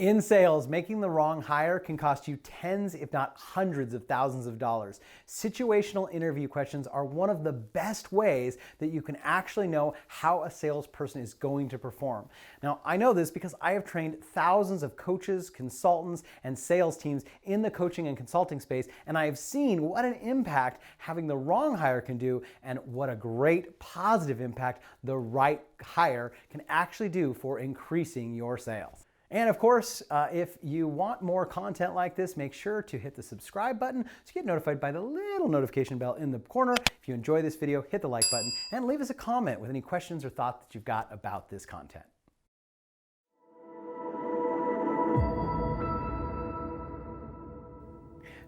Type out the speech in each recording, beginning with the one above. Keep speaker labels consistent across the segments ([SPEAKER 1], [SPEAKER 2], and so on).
[SPEAKER 1] In sales, making the wrong hire can cost you tens, if not hundreds of thousands of dollars. Situational interview questions are one of the best ways that you can actually know how a salesperson is going to perform. Now, I know this because I have trained thousands of coaches, consultants, and sales teams in the coaching and consulting space, and I have seen what an impact having the wrong hire can do and what a great positive impact the right hire can actually do for increasing your sales. And of course, if you want more content like this, make sure to hit the subscribe button so you get notified by the little notification bell in the corner. If you enjoy this video, hit the like button and leave us a comment with any questions or thoughts that you've got about this content.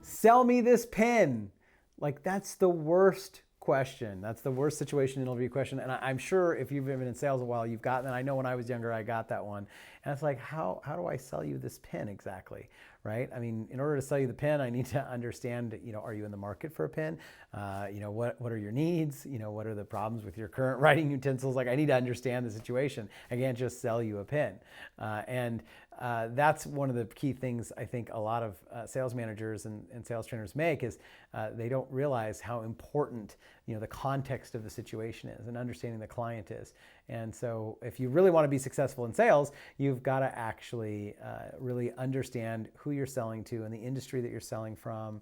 [SPEAKER 1] Sell me this pen. Like, that's the worst question. That's the worst situation interview question. And I'm sure if you've been in sales a while, you've gotten that. I know when I was younger, I got that one. And it's like, how do I sell you this pen exactly? Right? I mean, in order to sell you the pen, I need to understand, are you in the market for a pen? What are your needs? What are the problems with your current writing utensils? Like, I need to understand the situation. I can't just sell you a pen. That's one of the key things I think a lot of sales managers and sales trainers make is they don't realize how important the context of the situation is and understanding the client is. And so if you really want to be successful in sales, you've got to actually really understand who you're selling to and the industry that you're selling from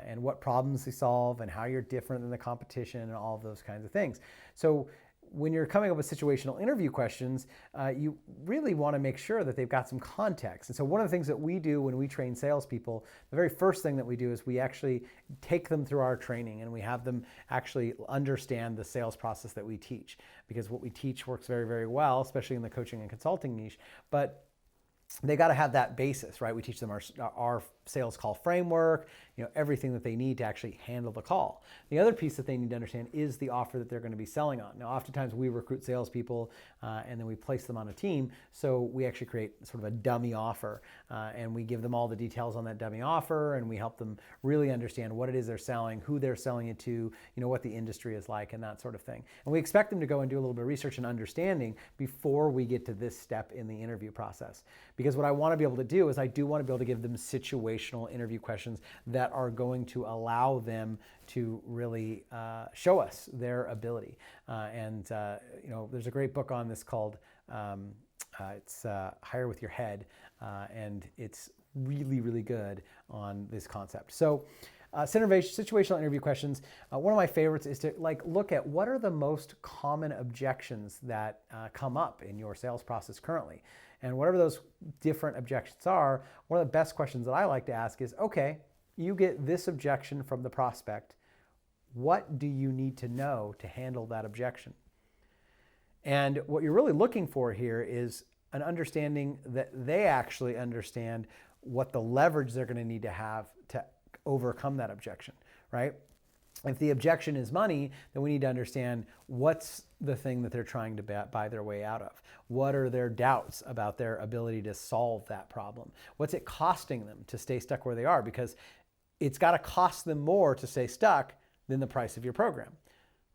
[SPEAKER 1] and what problems they solve and how you're different than the competition and all of those kinds of things. So when you're coming up with situational interview questions, you really want to make sure that they've got some context. And so one of the things that we do when we train salespeople, the very first thing that we do is we actually take them through our training and we have them actually understand the sales process that we teach. Because what we teach works very, very well, especially in the coaching and consulting niche. But they got to have that basis, right? We teach them our sales call framework, everything that they need to actually handle the call. The other piece that they need to understand is the offer that they're going to be selling on. Now, oftentimes we recruit salespeople and then we place them on a team. So we actually create sort of a dummy offer and we give them all the details on that dummy offer and we help them really understand what it is they're selling, who they're selling it to, what the industry is like and that sort of thing. And we expect them to go and do a little bit of research and understanding before we get to this step in the interview process. Because what I want to be able to do is I do want to be able to give them situational interview questions that are going to allow them to really show us their ability. There's a great book on this called it's Hire with Your Head, and it's really, really good on this concept. So situational interview questions, one of my favorites is to look at what are the most common objections that come up in your sales process currently. And whatever those different objections are, one of the best questions that I like to ask is, okay, you get this objection from the prospect. What do you need to know to handle that objection? And what you're really looking for here is an understanding that they actually understand what the leverage they're going to need to have to overcome that objection, right? If the objection is money, then we need to understand what's the thing that they're trying to buy their way out of. What are their doubts about their ability to solve that problem? What's it costing them to stay stuck where they are? Because it's got to cost them more to stay stuck than the price of your program,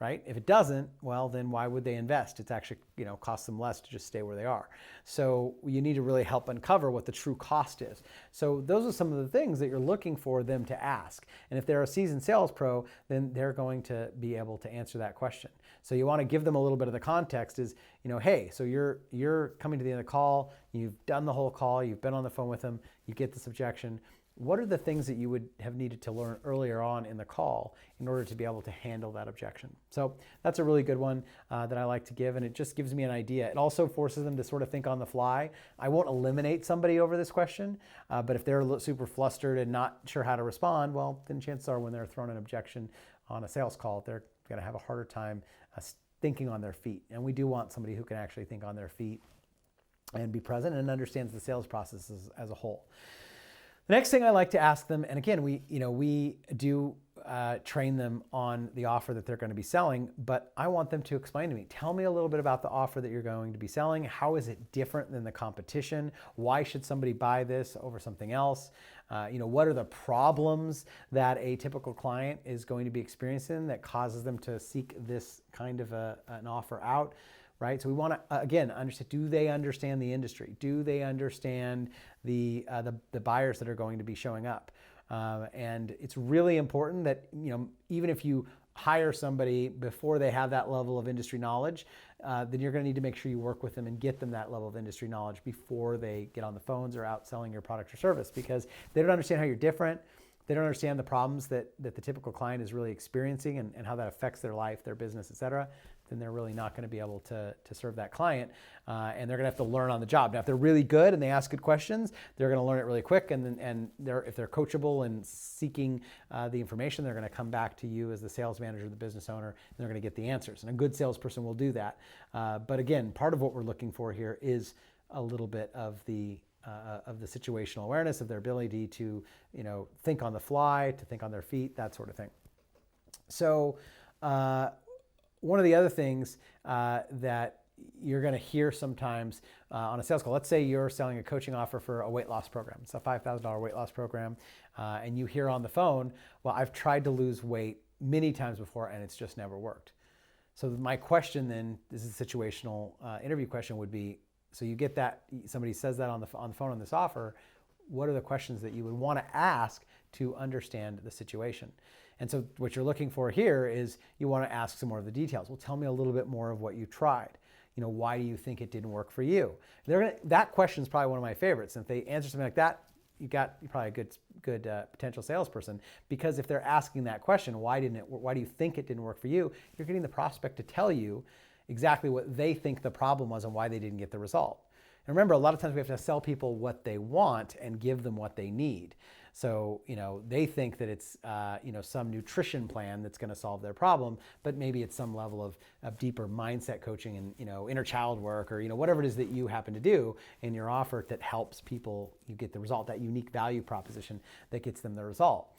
[SPEAKER 1] right? If it doesn't, well, then why would they invest? It's actually, costs them less to just stay where they are. So you need to really help uncover what the true cost is. So those are some of the things that you're looking for them to ask. And if they're a seasoned sales pro, then they're going to be able to answer that question. So you want to give them a little bit of the context is, hey, so you're coming to the end of the call, you've done the whole call, you've been on the phone with them, you get this objection. What are the things that you would have needed to learn earlier on in the call in order to be able to handle that objection? So that's a really good one that I like to give, and it just gives me an idea. It also forces them to sort of think on the fly. I won't eliminate somebody over this question, but if they're super flustered and not sure how to respond, well, then chances are when they're thrown an objection on a sales call, they're going to have a harder time thinking on their feet. And we do want somebody who can actually think on their feet and be present and understands the sales process as a whole. The next thing I like to ask them, and again, we do train them on the offer that they're going to be selling, but I want them to explain to me, tell me a little bit about the offer that you're going to be selling. How is it different than the competition? Why should somebody buy this over something else? What are the problems that a typical client is going to be experiencing that causes them to seek this kind of an offer out? right? So we want to, again, understand, do they understand the industry? Do they understand the buyers that are going to be showing up? And it's really important that, even if you hire somebody before they have that level of industry knowledge, then you're going to need to make sure you work with them and get them that level of industry knowledge before they get on the phones or out selling your product or service, because they don't understand how you're different. They don't understand the problems that the typical client is really experiencing and how that affects their life, their business, et cetera. Then they're really not going to be able to serve that client. And they're going to have to learn on the job. Now, if they're really good and they ask good questions, they're going to learn it really quick. And if they're coachable and seeking the information, they're going to come back to you as the sales manager, the business owner, and they're going to get the answers. And a good salesperson will do that. But again, part of what we're looking for here is a little bit of the situational awareness, of their ability to, think on the fly, to think on their feet, that sort of thing. So one of the other things that you're going to hear sometimes on a sales call, let's say you're selling a coaching offer for a weight loss program. It's a $5,000 weight loss program. And you hear on the phone, well, I've tried to lose weight many times before and it's just never worked. So my question then, this is a situational interview question, would be, so you get that, somebody says that on the phone on this offer, what are the questions that you would want to ask to understand the situation? And so what you're looking for here is you want to ask some more of the details. Well, tell me a little bit more of what you tried. Why do you think it didn't work for you? That question is probably one of my favorites. And if they answer something like that, you're probably a good potential salesperson, because if they're asking that question, why do you think it didn't work for you? You're getting the prospect to tell you exactly what they think the problem was and why they didn't get the result. And remember, a lot of times we have to sell people what they want and give them what they need. So, they think that it's, some nutrition plan that's going to solve their problem, but maybe it's some level of deeper mindset coaching and, inner child work, or, whatever it is that you happen to do in your offer that helps people, you get the result, that unique value proposition that gets them the result.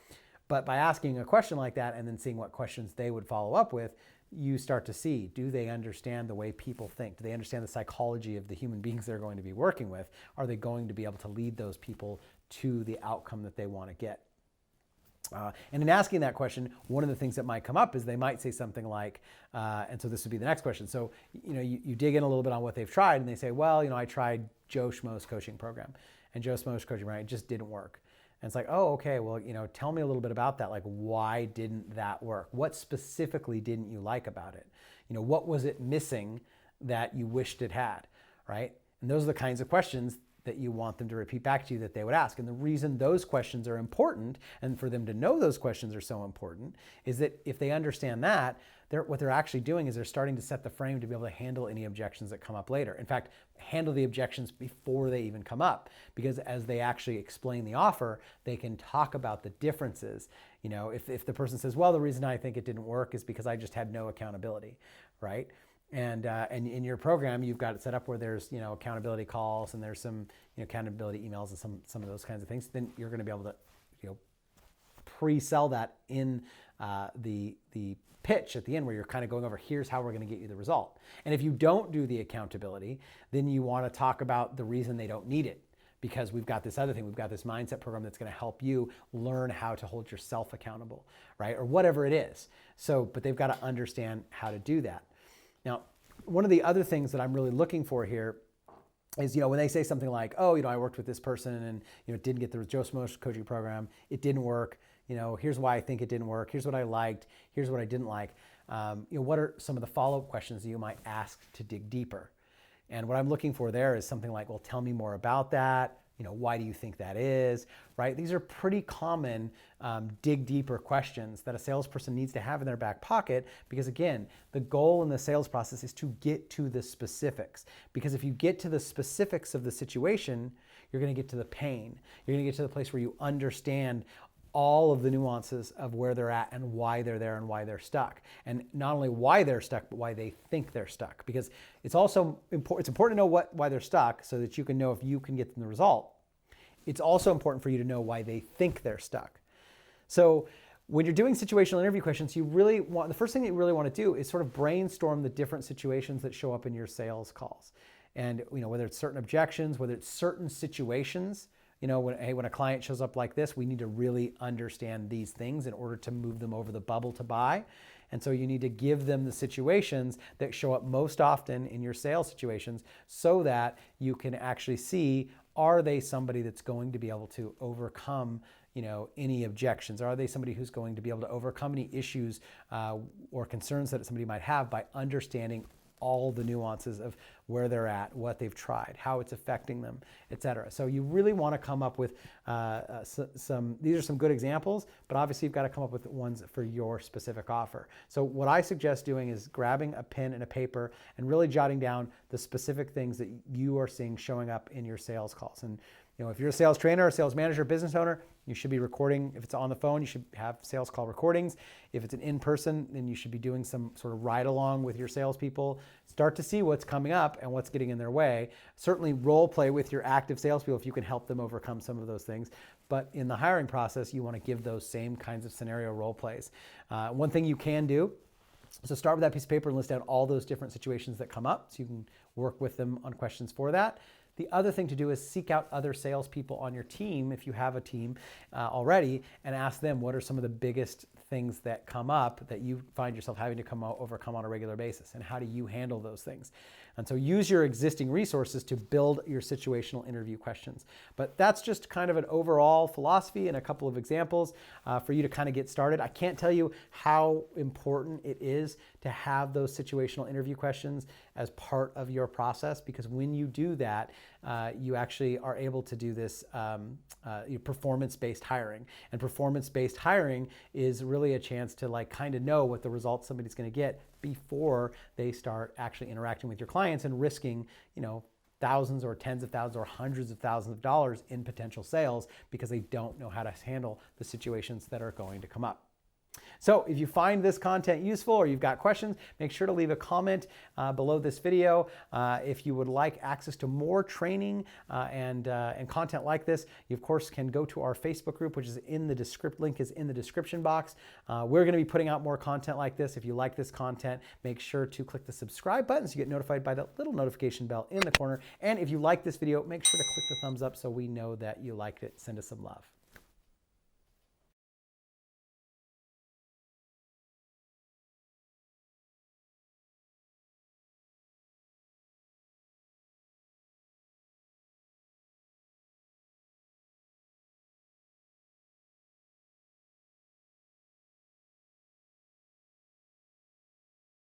[SPEAKER 1] But by asking a question like that and then seeing what questions they would follow up with, you start to see, do they understand the way people think? Do they understand the psychology of the human beings they're going to be working with? Are they going to be able to lead those people to the outcome that they want to get? And in asking that question, one of the things that might come up is they might say something like, and so this would be the next question. So, you dig in a little bit on what they've tried, and they say, well, I tried Joe Schmo's coaching program, and Joe Schmo's coaching program, it just didn't work. And it's like, oh, okay, well, tell me a little bit about that. Like, why didn't that work? What specifically didn't you like about it? What was it missing that you wished it had, right? And those are the kinds of questions that you want them to repeat back to you that they would ask. And the reason those questions are important, and for them to know those questions are so important, is that if they understand that, what they're actually doing is they're starting to set the frame to be able to handle any objections that come up later. In fact, handle the objections before they even come up, because as they actually explain the offer, they can talk about the differences. If the person says, well, the reason I think it didn't work is because I just had no accountability, right? And in your program, you've got it set up where there's, accountability calls and there's some, accountability emails and some of those kinds of things. Then you're going to be able to, pre-sell that in the pitch at the end, where you're kind of going over, here's how we're going to get you the result. And if you don't do the accountability, then you want to talk about the reason they don't need it, because we've got this other thing. We've got this mindset program that's going to help you learn how to hold yourself accountable, right? Or whatever it is. So, but they've got to understand how to do that. Now, one of the other things that I'm really looking for here is, when they say something like, oh, I worked with this person and, it didn't get the Joe Schmo's coaching program, it didn't work, here's why I think it didn't work, here's what I liked, here's what I didn't like. What are some of the follow-up questions that you might ask to dig deeper? And what I'm looking for there is something like, well, tell me more about that. Why do you think that is, right? These are pretty common dig deeper questions that a salesperson needs to have in their back pocket, because again, the goal in the sales process is to get to the specifics. Because if you get to the specifics of the situation, you're going to get to the pain. You're going to get to the place where you understand all of the nuances of where they're at and why they're there and why they're stuck. And not only why they're stuck, but why they think they're stuck. Because it's also important to know why they're stuck, so that you can know if you can get them the result. It's also important for you to know why they think they're stuck. So when you're doing situational interview questions, the first thing that you really want to do is sort of brainstorm the different situations that show up in your sales calls. And whether it's certain objections, whether it's certain situations, when a client shows up like this, we need to really understand these things in order to move them over the bubble to buy. And so you need to give them the situations that show up most often in your sales situations so that you can actually see, are they somebody that's going to be able to overcome any objections? Are they somebody who's going to be able to overcome any issues or concerns that somebody might have by understanding all the nuances of where they're at, what they've tried, how it's affecting them, etc. So you really want to come up with these are some good examples, but obviously you've got to come up with ones for your specific offer. So what I suggest doing is grabbing a pen and a paper and really jotting down the specific things that you are seeing showing up in your sales calls. And if you're a sales trainer, a sales manager, business owner, you should be recording. If it's on the phone, you should have sales call recordings. If it's an in-person, then you should be doing some sort of ride along with your salespeople. Start to see what's coming up and what's getting in their way. Certainly role play with your active salespeople if you can help them overcome some of those things. But in the hiring process, you want to give those same kinds of scenario role plays. One thing you can do, so start with that piece of paper and list out all those different situations that come up so you can work with them on questions for that. The other thing to do is seek out other salespeople on your team, if you have a team already, and ask them what are some of the biggest things that come up that you find yourself having to overcome on a regular basis, and how do you handle those things? And so use your existing resources to build your situational interview questions. But that's just kind of an overall philosophy and a couple of examples for you to kind of get started. I can't tell you how important it is to have those situational interview questions as part of your process, because when you do that, you actually are able to do this performance-based hiring. And performance-based hiring is really a chance to kind of know what the results somebody's going to get before they start actually interacting with your clients and risking, thousands or tens of thousands or hundreds of thousands of dollars in potential sales because they don't know how to handle the situations that are going to come up. So if you find this content useful or you've got questions, make sure to leave a comment below this video. If you would like access to more training and content like this, you of course can go to our Facebook group, which is in the link is in the description box. We're going to be putting out more content like this. If you like this content, make sure to click the subscribe button so you get notified by that little notification bell in the corner. And if you like this video, make sure to click the thumbs up so we know that you liked it. Send us some love.